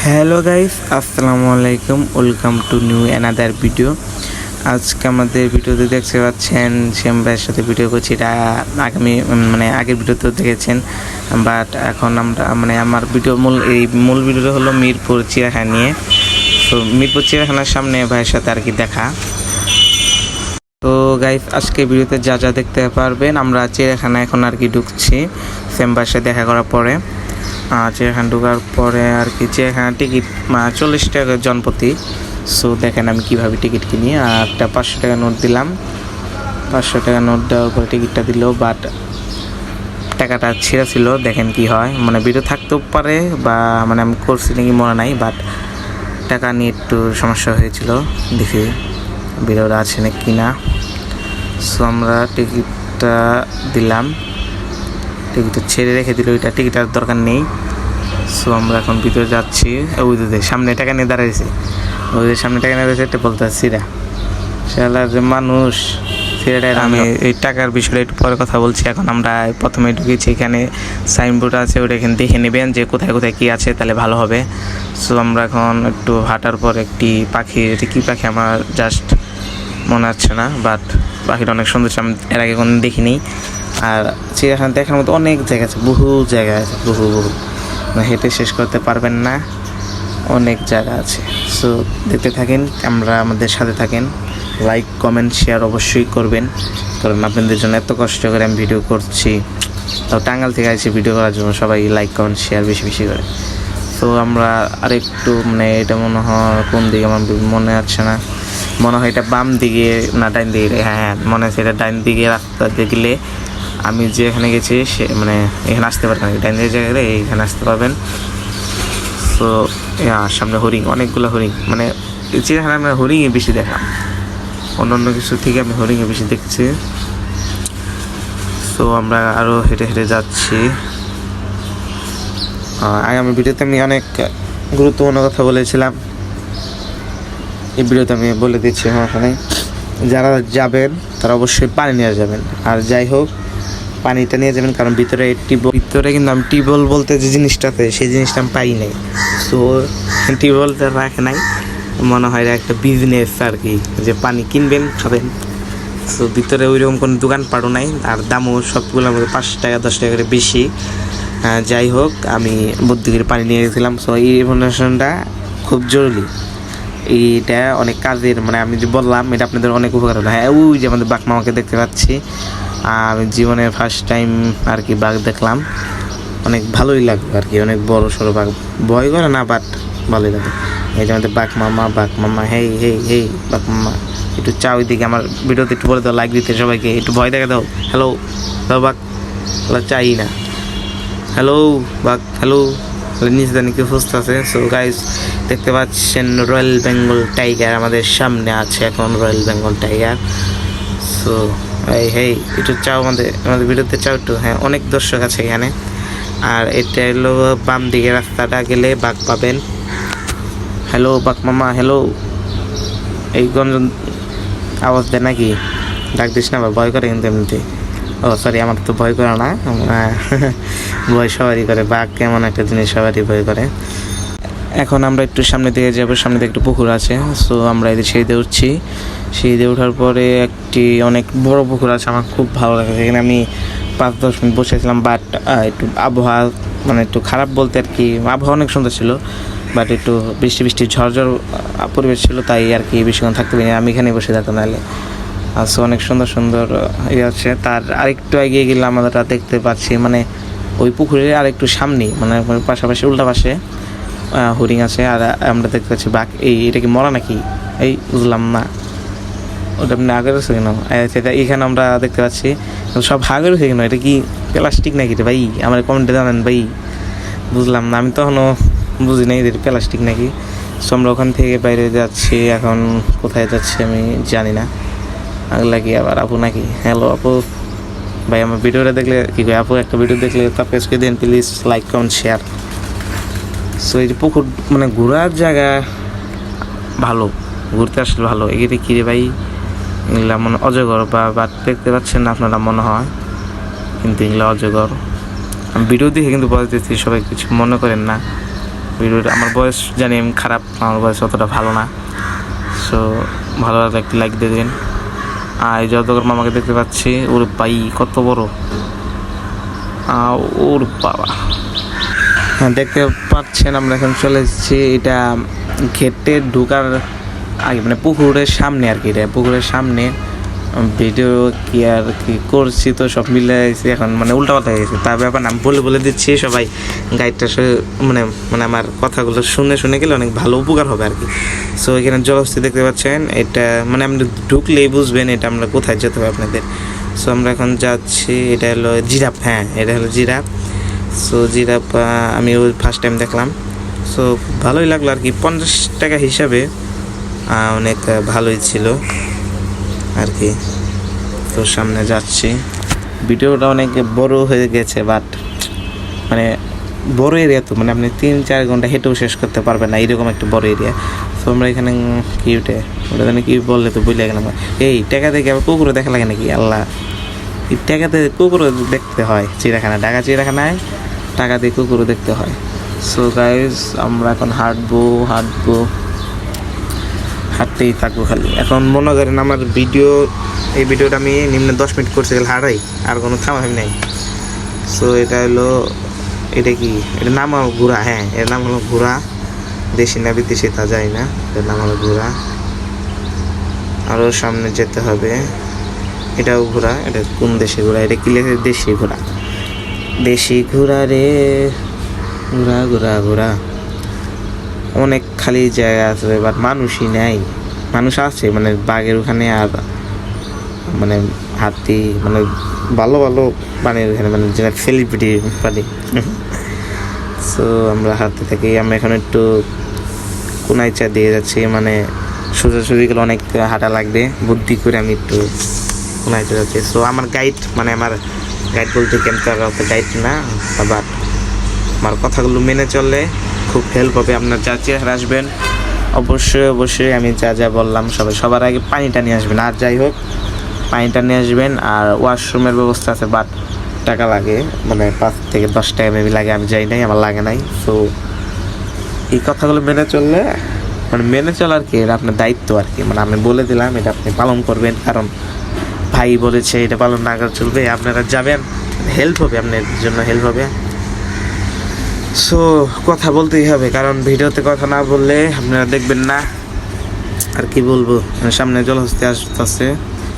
Hello guys, আসসালামু আলাইকুম। Welcome to new another video. আজকে আমাদের ভিডিওতে দেখতে পাচ্ছেন শ্যাম ভাইয়ের সাথে ভিডিও করছি। এটা আগের ভিডিওতে দেখেছেন, বাট এখন আমরা আমার মূল ভিডিওটা হলো মিরপুর চিড়িয়াখানা নিয়ে। তো মিরপুর চিড়িয়াখানার সামনে ভাইয়ের সাথে আর কি দেখা। তো গাইস, আজকে ভিডিওতে যা যা দেখতে পারবেন, আমরা চিড়িয়াখানা এখন আর কি ঢুকছি শ্যাম ভাইয়ের সাথে দেখা করার পরে। চিড়িয়াখানা ঢোকার পরে আর কি চিড়িয়াখানা টিকিট 40 টাকা জনপ্রতি। সো দেখেন আমি কীভাবে টিকিট কিনি। আর একটা 500 টাকা নোট দিলাম। 500 টাকা নোট দেওয়ার পরে টিকিটটা দিল, বাট টাকাটা ছিঁড়া ছিল। দেখেন কি হয়, ভিডিও থাকতেও পারে বা আমি করছি নাকি মনে নাই, বাট টাকা নিয়ে একটু সমস্যা হয়েছিল। দেখি ভিডিওটা আছে না কি না। সো আমরা টিকিটটা দিলাম, টিকিটটা ছেড়ে রেখে দিল। এটা টিকিটার দরকার নেই। সো আমরা এখন ভিতরে যাচ্ছি। ওদের সামনে টাকা নিয়ে দাঁড়াইছে, ওদের সামনে টাকা নিয়ে দাঁড়াইছে। এটা বলতে সিরা সেলার যে মানুষ সিরাটাই। আমি এই টাকার বিষয়টা একটু পরে কথা বলছি। এখন আমরা প্রথমে ঢুকেছি, এখানে সাইনবোর্ড আছে, ওটা এখানে দেখে নেবেন যে কোথায় কোথায় কী আছে, তাহলে ভালো হবে। সো আমরা এখন একটু হাঁটার পর একটি পাখি, এটি কী পাখি আমার জাস্ট মনে হচ্ছে না, বাট পাখিটা অনেক সুন্দর, আমি এর আগে কোনো দেখিনি। আর চিড়িয়াখানা দেখার মতো অনেক জায়গা আছে, বহু জায়গা আছে, বহু হেঁটে শেষ করতে পারবেন না, অনেক জায়গা আছে। সো দেখতে থাকেন, আমাদের সাথে থাকেন। লাইক কমেন্ট শেয়ার অবশ্যই করবেন, কারণ আপনাদের জন্য এত কষ্ট করে আমি ভিডিও করছি। তাও টাঙ্গাল থেকে আসছি ভিডিও করার জন্য, সবাই লাইক কমেন্ট শেয়ার বেশি বেশি করে। তো আমরা আরেকটু এটা মনে হয় কোন দিকে আমার মনে আছে না, মনে হয় এটা বাম দিকে না ডাইন দিকে। হ্যাঁ মনে হচ্ছে এটা ডাইন দিকে রাস্তা দেখলে আমি যে এখানে গেছি সে এখানে আসতে পারবেন, ডাইন দিকে জায়গায় এইখানে আসতে পারবেন। তো সামনে হরিণ, অনেকগুলো হরিণ, চিড়িয়াখানা আমরা হরিণে বেশি দেখলাম, অন্য কিছু থেকে আমি হরিণে বেশি দেখছি। তো আমরা আরও হেঁটে হেঁটে যাচ্ছি। আগামী ভিডিওতে আমি অনেক গুরুত্বপূর্ণ কথা বলেছিলাম, এই ভিডিওতে আমি বলে দিচ্ছি। ওখানে যারা যাবেন তারা অবশ্যই পানি নিয়ে যাবেন। আর যাই হোক, পানিটা নিয়ে যাবেন, কারণ ভিতরে কিন্তু আমি টিউবওয়েল বলতে যে জিনিসটা আছে সেই জিনিসটা আমি পাই নাই। সো টিউবওয়েলটা রাখে নাই, মনে হয় একটা বিজনেস আর কি, যে পানি কিনবেন খাবেন। সো ভিতরে ওইরকম কোনো দোকানপাটও নাই, আর দামও সবগুলোর মধ্যে 5 টাকা 10 টাকা করে বেশি। যাই হোক, আমি বুদ্ধি করে পানি নিয়ে গেছিলাম। সো এই ইনফরমেশনটা খুব জরুরি, এইটা অনেক কাজের, আমি যে বললাম এটা আপনাদের অনেক উপকার হলো। হ্যাঁ, ওই যে আমাদের বাঘ মামাকে দেখতে পাচ্ছি। আমি জীবনে ফার্স্ট টাইম আর কি বাঘ দেখলাম, অনেক ভালোই লাগবে আর কি, অনেক বড় সড়ো বাঘ, ভয় করে না, বাট ভালোই লাগে। এই যে আমাদের বাঘ মামা, হেই হেই হেই বাঘ মামা, একটু চাও ওইদিকে। আমার ভিডিওতে একটু বলে দাও, লাইক দিতে সবাইকে, একটু ভয় দেখে দাও। হ্যালো দাও বাঘ, চাই না। হ্যালো বাঘ, হ্যালো। নিচে জানি কেউ সুস্থ আছে। সো গাইস, দেখতে পাচ্ছেন রয়্যাল বেঙ্গল টাইগার আমাদের সামনে আছে এখন, royal Bengal tiger. So hey একটু চাও, আমাদের ভিডিওতে চাও একটু। হ্যাঁ, অনেক দর্শক আছে এখানে। আর এটা হলো বাম দিকে রাস্তাটা গেলে বাঘ পাবেন। হ্যালো বাঘ মামা, হ্যালো। এই গঞ্জন আওয়াজ দেয় নাকি? ডাক দিস না, ভয় করে কিন্তু এমনিতে। ও সরি, আমার তো ভয় করে না, ভয় সবারই করে। বাঘ কেমন একটা জিনিস, সবারই ভয় করে। এখন আমরা একটু সামনের দিকে যাবো, সামনে দিকে একটু পুকুর আছে। সো আমরা এদের সিঁড়িতে উঠছি। সিঁড়িতে ওঠার পরে একটি অনেক বড় পুকুর আছে, আমার খুব ভালো লাগে। সেখানে আমি 5-10 মিনিট বসেছিলাম, বাট একটু আবহাওয়া একটু খারাপ বলতে আর কি, আবহাওয়া অনেক সুন্দর ছিল, বাট একটু বৃষ্টি ঝড় পরিবেশ ছিল, তাই আর কি বেশিক্ষণ থাকতে পারিনি। আমি এখানেই বসে থাকতাম নাহলে। সো অনেক সুন্দর ইয়ে আছে। তার আরেকটু এগিয়ে গেলে আমরা দেখতে পাচ্ছি, ওই পুকুরের আরেকটু সামনেই, পাশাপাশি উল্টা পাশে হরিণ আছে। আর আমরা দেখতে পাচ্ছি বাঘ। এটা কি মরা নাকি? বুঝলাম না, ওটা আগের আছে কেন? এখানে আমরা দেখতে পাচ্ছি সব আগের আছে কেন? এটা কি প্লাস্টিক নাকি রে ভাই? আমার কমেন্টে জানেন ভাই, বুঝলাম না, আমি তখনও বুঝি নাই এটা প্লাস্টিক নাকি। সো আমরা ওখান থেকে বাইরে যাচ্ছি। এখন কোথায় যাচ্ছি আমি জানি না। আগলা কি আবার আপু নাকি? হ্যালো আপু, ভাই আমার ভিডিওটা দেখলে কি কই, আপু একটা ভিডিও দেখলে সাবস্ক্রাইব করে দিন please, like comment share. So এই যে পুকুর, ঘোরার জায়গা ভালো, ঘুরতে আসলে ভালো। এগিয়ে কী রে ভাই, এগুলা অজগর বা দেখতে পাচ্ছেন না আপনারা মনে হয়, কিন্তু এগুলো অজগর। আমি ভিডিও দেখে কিন্তু বলতেছি, সবাই কিছু মনে করেন না। ভিডিওটা আমার বয়স জানি আমি খারাপ, আমার বয়স অতটা ভালো না। সো ভালো লাগলে একটি লাইক দিয়ে দেবেন। আর এই যতক্ষণ মামাকে দেখতে পাচ্ছি, ওর ভাই কত বড়, ওর বাবা। হ্যাঁ, দেখতে পাচ্ছেন আমরা এখন চলে এসেছি, এটা ঘেটে ঢোকার আগে মানে পুকুরের সামনে আর কি, এটা পুকুরের সামনে। ভিডিও কি আর কি করছি তো সব মিলে গেছে, এখন মানে উল্টাপাল্টা হয়ে গেছে। তার ব্যাপার আমি বলে দিচ্ছি, সবাই গাইডটা মানে মানে আমার কথাগুলো শুনে গেলে অনেক ভালো উপকার হবে আর কি। সো এখানে জলহস্তি দেখতে পাচ্ছেন, এটা মানে আপনি ঢুকলেই বুঝবেন এটা আমরা কোথায় যেতে হবে আপনাদের। সো আমরা এখন যাচ্ছি, এটা হলো জিরাফ, হ্যাঁ এটা হলো জিরাফ। সো জিরাফ আমি ওই ফার্স্ট টাইম দেখলাম। সো ভালোই লাগলো আর কি, 50 টাকা হিসাবে অনেক ভালোই ছিল আর কি। তো সামনে যাচ্ছি, ভিডিওটা অনেক বড় হয়ে গেছে, বাট মানে বড় এরিয়া তো, মানে আপনি 3-4 ঘন্টা হেঁটেও শেষ করতে পারবেন না, এইরকম একটা বড় এরিয়া। তো আমরা এখানে কি ওটা জানি কি বললে তো বুঝলে গেলাম। এই টাকা দেখে আবার কুকুরও দেখা লাগে নাকি? আল্লাহ, এই টাকাতে কুকুরও দেখতে হয় চিড়িয়াখানা, ঢাকা চিড়িয়াখানায় টাকা দিয়ে কুকুরও দেখতে হয়। সো গাইজ আমরা এখন হাঁটতেই থাকবো খালি। এখন মনে করেন আমার এই ভিডিওটা আমি নিম্নে 10 মিনিট করতে গেলে হাঁটাই, আর কোনো থামাই নাই। সো এটা হলো, এটা কি, এটার নাম হলো ঘোড়া, হ্যাঁ এর নাম হলো ঘোড়া, দেশি না বিদেশি তা যায় না, এটার নাম হলো ঘোড়া। আরও সামনে যেতে হবে, এটাও ঘোড়া, এটা কোন দেশি ঘোড়া? এটা কি লেখে? দেশি ঘোড়া, দেশি ঘোড়া রে, ঘোড়া ঘোড়া ঘোড়া। অনেক খালি জায়গা আছে, বাট মানুষই নাই। মানুষ আছে মানে বাঘের ওখানে, আর মানে হাতি, মানে ভালো ভালো প্রাণীর ওখানে, মানে যেটা সেলিব্রিটি প্রাণী। সো আমরা হাঁটতে থাকি, আমরা এখন একটু কোনাইচা দিয়ে যাচ্ছি, মানে সোজাসুজি গেলে অনেক হাঁটা লাগবে, বুদ্ধি করে আমি একটু কোনাইচা যাচ্ছি। সো আমার গাইড বলতে ক্যাম্পার গাইড না, বাট আমার কথাগুলো মেনে চললে খুব হেল্প হবে। আপনার যা চেহারা আসবেন অবশ্যই আমি যা বললাম সবার আগে পানিটা নিয়ে আসবেন, আর যাই হোক পানিটা নিয়ে আসবেন। আর ওয়াশরুমের ব্যবস্থা আছে, বাট টাকা লাগে, মানে 5 থেকে 10 টাকা মেবি লাগে, আমি যাই নাই, আমার লাগে নাই। সো এই কথাগুলো মেনে চললে, মানে মেনে চলার কি, এটা আপনার দায়িত্ব আর কি, মানে আমি বলে দিলাম এটা আপনি পালন করবেন, কারণ ভাই বলেছে এটা পালন না করে চলবে। আপনারা যাবেন, হেল্প হবে, আপনার জন্য হেল্প হবে। সো কথা বলতেই হবে, কারণ ভিডিওতে কথা না বললে আপনারা দেখবেন না। আর কি বলবো, সামনে জলহস্তি আসতেছে,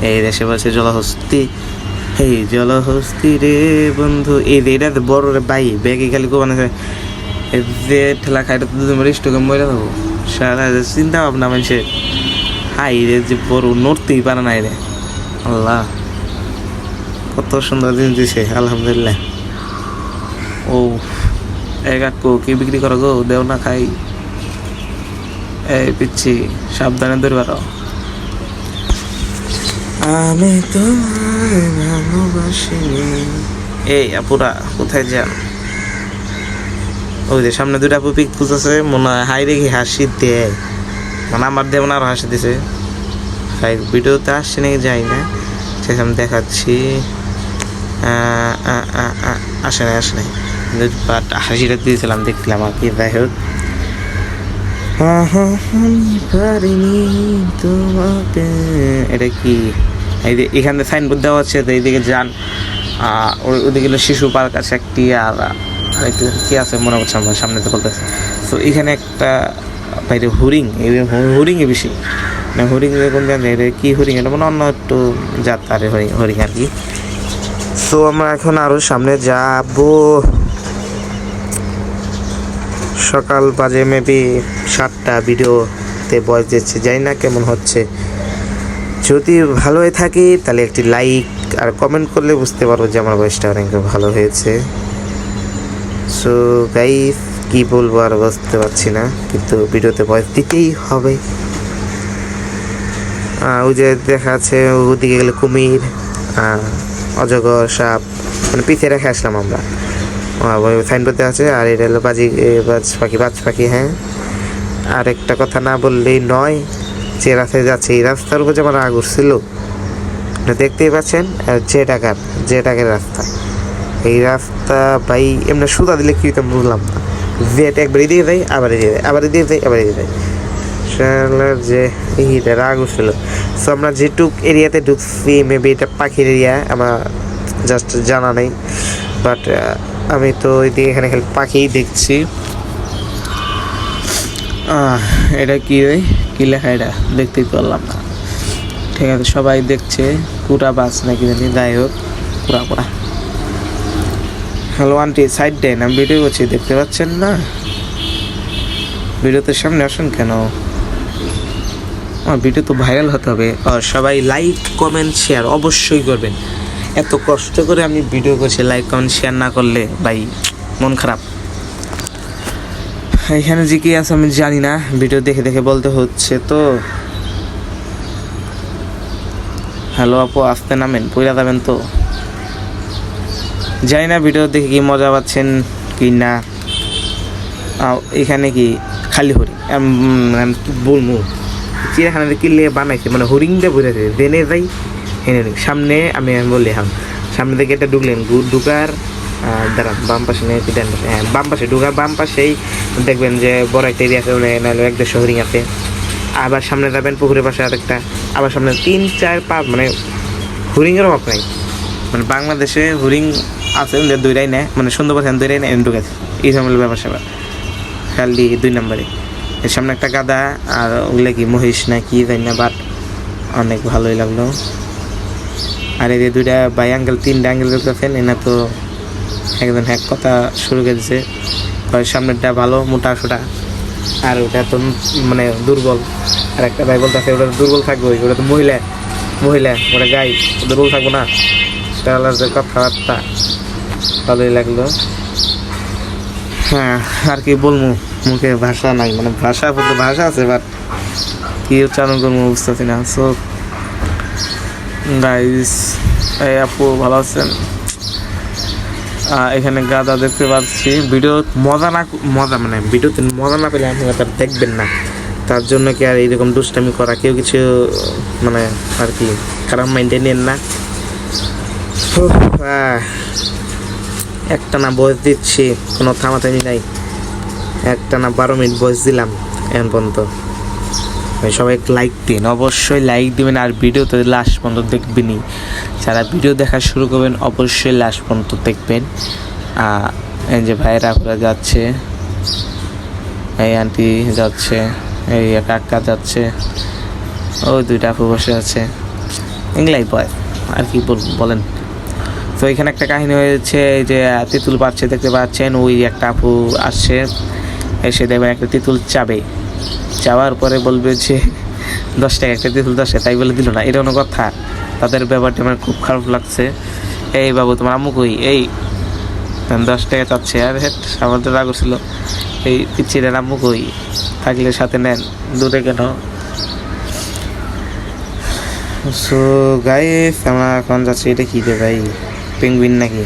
এই দেশে বলছে জলহস্তি, এই জলহস্তি রে বন্ধু, এটা বড় রে ভাই, ব্যাগে খালি কোবানো যে ঠেলা খাইটা তো তুমি রিস্টকে মরে যাবো। সারা চিন্তা ভাবনা মানুষের, হাই রে যে বড় নড়তেই পারে না রে। আল্লাহ, কত সুন্দর দিন দিছে, আলহামদুলিল্লাহ। ও কাকু কি বিক্রি করো গো, দেও না খাই। এই পিচ্ছি সাবধানে ধরে পারো। আমি তোমায় ভালোবাসিনি। এই আপুরা কোথায় যান? ওই যে সামনে 2টা আপু পিক তুলতেছে, মনে হয় হাই রেখে হাসি দেয়, মানে আমার দেব না, আরো হাসি দিছে। ভিডিওতে আসছে নাকি যাই না, সেখানে দেখাচ্ছি। আসে নাই, বাট হাসিটা দিয়েছিলাম, দেখলাম আর কি। যাই হোক, এটা কি, এই যে এখানে সাইনবোর্ড দেওয়া আছে, এইদিকে যান, ওদিকে শিশু পার্ক আছে একটি, আর কি আছে মনে করছে আমার সামনে তো বলতেছে। তো এখানে একটা বাইরে হরিংয়ে বেশি, মানে হরিং কোন জানে, কি হরিং, এটা মানে অন্য একটু জাত আর হরিং আর কি। তো আমরা এখন আরো সামনে যাব, সকাল বাজে মেবি 7টা, ভিডিওতে বয়স দিচ্ছে, জানি না কেমন হচ্ছে। যদি ভালো হয়ে থাকে তাহলে একটি লাইক আর কমেন্ট করলে বুঝতে পারবো যে আমার বয়সটা অনেক ভালো হয়েছে। সো গাইস, কি বলবো আর বুঝতে পারছি না, কিন্তু ভিডিওতে ভয়েস দিতেই হবে। ওই যে দেখা আছে ওদিকে গেলে কুমির, অজগর, সাপ, মানে পিছিয়ে রেখে আসলাম আমরা, সাইনবোর্ডে আছে। আর এটা হলো বাজ পাখি। হ্যাঁ, আর একটা কথা না বললেই নয়, যে রাস্তায় যাচ্ছে এই রাস্তার উপর যে আমার আগুন ছিল, দেখতেই পাচ্ছেন, যে টাকার রাস্তা। এই রাস্তা ভাই এমনি সুতা দিলে কি বুঝলাম না, যেতে একবার এদিকে যাই, আবার এদিকে যাই, আবার এদিকে যাই, আবার এদিকে যাই। শালার যে এইটা রাগ উঠছিল। সো আমরা যেটুক এরিয়াতে ঢুকছি, মেবি এটা পাখির এরিয়া, আমার জাস্ট জানা নেই। বাট আমি তো ওইদিকে এখানে খালি পাখিই দেখছি। এটা কি রে, কি লেখা এটা দেখতেই পারলাম না। ঠিক আছে, সবাই দেখছে কুড়া বাস নাকি জানি, যাই হোক কুড়া। হ্যালো আন্টি, সাইড দেন, আমি ভিডিও করছি, দেখতে পাচ্ছেন না? ভিডিওতে সামনে আসুন কেন? ভিডিও তো ভাইরাল হতে হবে। সবাই লাইক কমেন্ট শেয়ার অবশ্যই করবেন। এত কষ্ট করে আমি ভিডিও করছি, লাইক কমেন্ট শেয়ার না করলে ভাই মন খারাপ। এখানে যে কি আছে আমি জানি না, ভিডিও দেখে দেখে বলতে হচ্ছে তো। হ্যালো আপু, আসতে নামেন, পইরা যাবেন তো। জানি না ভিডিও দেখে কি মজা পাচ্ছেন কি না। এখানে কি খালি হরিণ, কি বলবো, চিড়িয়াখানাতে কিনলে বানাইছে, মানে হরিণটা বুঝেছে জেনে যাই হেনে সামনে। আমি বললি সামনে থেকে এটা ঢুকলেন, ঢুকার দাঁড়ান বাম পাশে নেই, ডান পাশে, হ্যাঁ বাম পাশে ঢুকার বাম পাশেই দেখবেন যে বড় একটা এরিয়া আছে, নাহলে 1-1.5 হরিণ আছে। আবার সামনে যাবেন পুকুরের পাশে আরেকটা, আবার সামনে 3-4-5, মানে হরিণের অভাব নাই। মানে বাংলাদেশে হরিণ আছে দুইটাই নেয়, মানে সুন্দর পাচ্ছেন দুইটাই নেয়, ঢুকেছে এই ধরনের ব্যাপার স্যাপার। খালি 2 নম্বরে এর সামনে একটা গাদা, আর ওগুলো কি মহিষ না কি জানি না, বাট অনেক ভালোই লাগলো। আর এই যে 2টা বাই অ্যাঙ্গেল 3টা অ্যাঙ্গেল দেখতেছেন, এনা তো একজন হ্যাক কথা শুরু করেছে। সামনেরটা ভালো মোটা সোটা, আর ওটা তো মানে দুর্বল। আর একটা ভাই বলতেছে ওটা দুর্বল থাকবে, ওটা তো মহিলা ওটা গাই, দুর্বল থাকবো না। যে কথাবার্তা ভালোই লাগলো। হ্যাঁ, আর কি বলবো, মুখে ভাষা নাই, মানে ভাষা বলতে ভাষা আছে, বাট কি উচ্চারণ করবো বুঝতেছি না। সো গাইস, এই আপু ভালো আছেন? এখানে গাদা দেখতে পাচ্ছি। ভিডিও মানে ভিডিওতে মজা না পেলে আপনি তার দেখবেন না। তার জন্য কি আর এইরকম দুষ্টামি করা, কেউ কিছু মানে আর কি খারাপ মাইন্ডে নেন না। একটা না বয়স দিচ্ছি, কোনো থামাথামি নাই। একটা না 12 মিনিট বয়স দিলাম এখন পর্যন্ত। সবাই লাইক দিন, অবশ্যই লাইক দিবেন, আর ভিডিওতে লাস্ট পর্যন্ত দেখবেনই। যারা ভিডিও দেখা শুরু করবেন অবশ্যই লাস্ট পর্যন্ত দেখবেন। এই যে ভাইয়েরা ঘুরে যাচ্ছে, এই আন্টি যাচ্ছে, এই কাকা যাচ্ছে, ওই 2টা আপু বসে আছে, এগুলাই বয় আর কি বলেন। তো এখানে একটা কাহিনী হয়েছে, এই যে তেঁতুল পাচ্ছে দেখতে পাচ্ছেন, ওই একটা আপু আসছে, এসে দেখবেন একটা তেঁতুল চাওয়ার পরে বলবে যে 10 টাকা একটা তেঁতুল 10 টাকা, তাই বলে দিল না, এটা কোনো কথা? তাদের ব্যাপারটা আমার খুব খারাপ লাগছে। এই বাবু তোমার আম্মু কই, এই 10 টাকা চাচ্ছে, আর আমাদের রাগ ছিল, এই পিচ্ছিটার আম্মু কই, থাকলে সাথে নেন, দূরে কেন? সো গাইস, আমরা এখন যাচ্ছি, এটা কি রে ভাই, পেঙ্গুইন নাকি?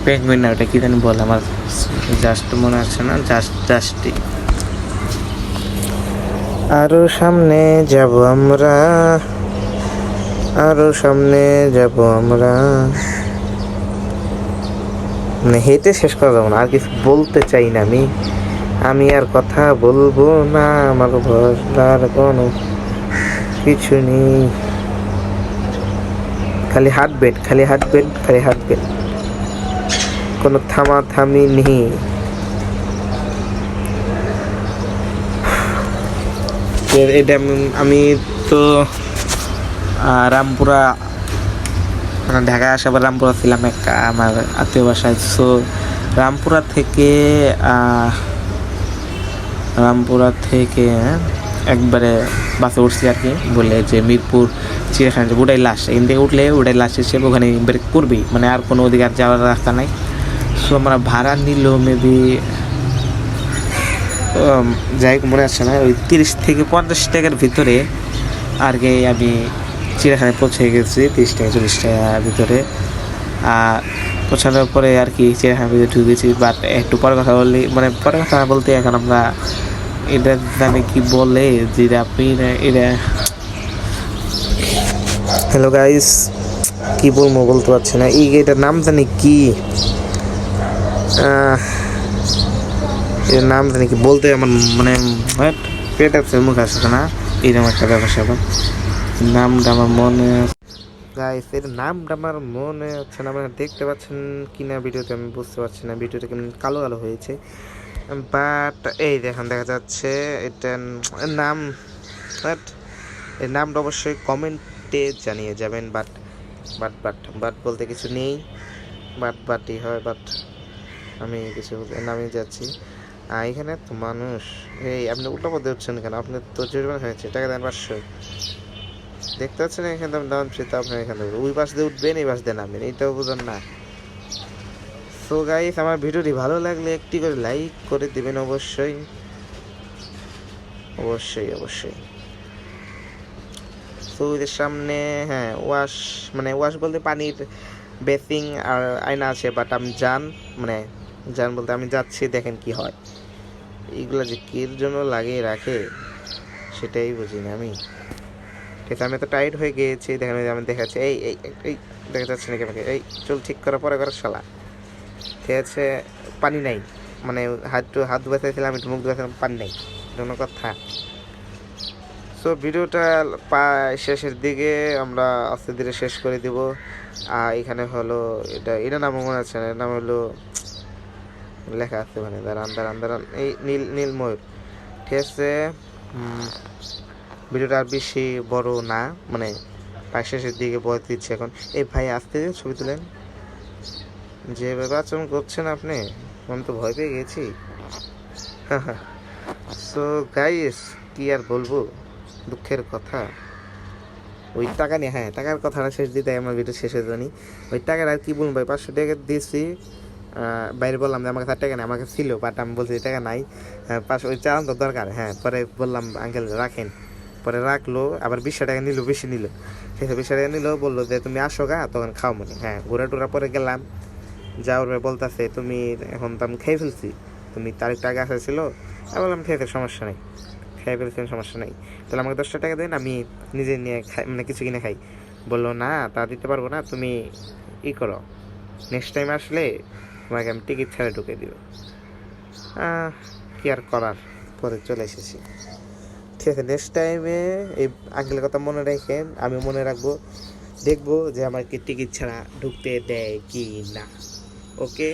পেঙ্গুইন না, ওটা কি জানি বল, আমার জাস্ট মনে আছে না, জাস্টই। আরো সামনে যাব আমরা, আরো সামনে যাব আমরা, মানে হেঁটে শেষ করা যাবো না, আর কিছু বলতে চাই না আমি আর কথা বলবো না, আমার ভরসার কোনো কিছু নেই, খালি হাঁটবেন, কোনো থামি নেই। এটা আমি তো রামপুরা, মানে ঢাকায় আসার পর রামপুরা ছিলাম একটা আমার আত্মীয় বাসায়। সো রামপুরা থেকে একবারে বাসে উঠছি আর কি, বলে যে মিরপুর চিড়িয়াখানা যে ওটাই লাস্ট, এখান থেকে উঠলে ওটাই লাস্ট হিসেবে ওখানে ব্রেক করবি, মানে আর কোনো ওদিকে আর যাওয়ার রাস্তা নাই। সো আমরা ভাড়া নিল মেবি যাই মনে আসছে না, ওই 30 থেকে 50 টাকার ভিতরে আর কি। আমি চিড়িয়াখানায় পৌঁছে গেছি 30 টাকা 40 টাকার ভিতরে। পৌঁছানোর পরে আর কি চিড়িয়াখানার ভিতরে ঢুকেছি। বাট একটু পরে কথা বললি, মানে পরে কথা বলতে এখন আমরা এটা জানি কি বলে যে আপনি এটা, হ্যালো গাইস, কি বলবো বলতে পারছি না, এটার নাম জানি কি, এর নামটা নাকি বলতে আমার মানে পেট আছে মুখ আসছে না, এরকম একটা ব্যাপার স্যাপার। নামটা আমার মনে গাইস, এর নামটা আমার মনে হচ্ছে না, আপনারা দেখতে পাচ্ছেন কিনা ভিডিওতে আমি বুঝতে পারছি না, ভিডিওটা কেমন কালো কালো হয়েছে, বাট এই দেখেন দেখা যাচ্ছে এটা নাম। বাট এর নামটা অবশ্যই কমেন্টে জানিয়ে যাবেন। বাট বাট বাট বাট বলতে কিছু নেই, বাটই হয়, বাট আমি কিছু নামে যাচ্ছি। এখানে তো মানুষ, এই আপনি উল্টো পথে উঠছেন কেন? আপনি তো জরিমানা হয়েছে, টাকা দেন 500। দেখতে পাচ্ছেন এখানে নামছি, তো আপনি এখানে ওই পাশ দিয়ে উঠবেন, এই পাশ দিয়ে নামবেন, এইটাও বুঝুন না। সো গাইস, আমার ভিডিওটি ভালো লাগলে একটি করে লাইক করে দিবেন অবশ্যই অবশ্যই অবশ্যই। সো এর সামনে হ্যাঁ ওয়াশ, মানে ওয়াশ বলতে পানির বেসিং আর আয়না আছে, বাট আমি যান বলতে আমি যাচ্ছি, দেখেন কি হয়। এইগুলো যে কির জন্য লাগিয়ে রাখে সেটাই বুঝি না আমি। ঠিক আছে, আমি তো টাইট হয়ে গিয়েছি, দেখেন আমি দেখাচ্ছি, এই এই এই দেখা যাচ্ছে নাকি আমাকে? এই চুল ঠিক করার পরে করার শালা। ঠিক আছে, পানি নাই, মানে হাত ধুয়েছিলাম, একটু মুখ ধুয়েছিলাম, পানি নেই, কোনো কথা। সো ভিডিওটা শেষের দিকে আমরা আস্তে ধীরে শেষ করে দিব। এখানে হলো এটা নাম মনে আছে না, এর নাম হলো লেখা আছে মানে দাঁড়ান এই নীল ময়ূর। ঠিক আছে, ভিডিওটা আর বেশি বড় না, মানে প্রায় শেষের দিকে বলে দিচ্ছে এখন। এই ভাই আসতে ছবি তুলেন, যেভাবে আচরণ করছেন আপনি, আমি তো ভয় পেয়ে গেছি। সো গাইস, কি আর বলবো, দুঃখের কথা। ওই টাকা নিয়ে, হ্যাঁ টাকার কথাটা শেষ দিতে আমার ভিডিও শেষ হয়ে যায়নি। ওই টাকার আর কি বলবো ভাই, 500 টাকা দিয়েছি, বাইরে বললাম যে আমার কাছে টাকা নেই, আমার কাছে ছিল, বাট আমি বলছি টাকা নাই, 500 ওই চালান তো দরকার। হ্যাঁ, পরে বললাম আঙ্কেল রাখেন, পরে রাখলো, আবার 20 টাকা নিল, বেশি নিল। ঠিক আছে, 20 টাকা নিল, বললো যে তুমি আসো গা, তখন খাও মনে। হ্যাঁ, ঘোরা টোরা পরে গেলাম, যাওয়ার পরে বলতেছে তুমি এখন তো আমি খেয়ে ফেলছি, তুমি তারিখ টাকা আসা ছিল। আমি বললাম ঠিক আছে, সমস্যা নেই, খেয়ে ফেলছেন, সমস্যা নেই, তাহলে আমাকে 10 টাকা দেন, আমি নিজে নিয়ে খাই, মানে কিছু কিনে খাই। বললো না, তা দিতে পারবো না, তুমি করো, নেক্সট টাইম আসলে তোমাকে আমি টিকিট ছাড়া ঢুকে দিব। কি আর করার, পরে চলে এসেছি। ঠিক আছে, নেক্সট টাইমে এই আঙ্কেলের কথা মনে রাখেন, আমি মনে রাখবো, দেখবো যে আমাকে টিকিট ছাড়া ঢুকতে দেয় কি না। ওকে।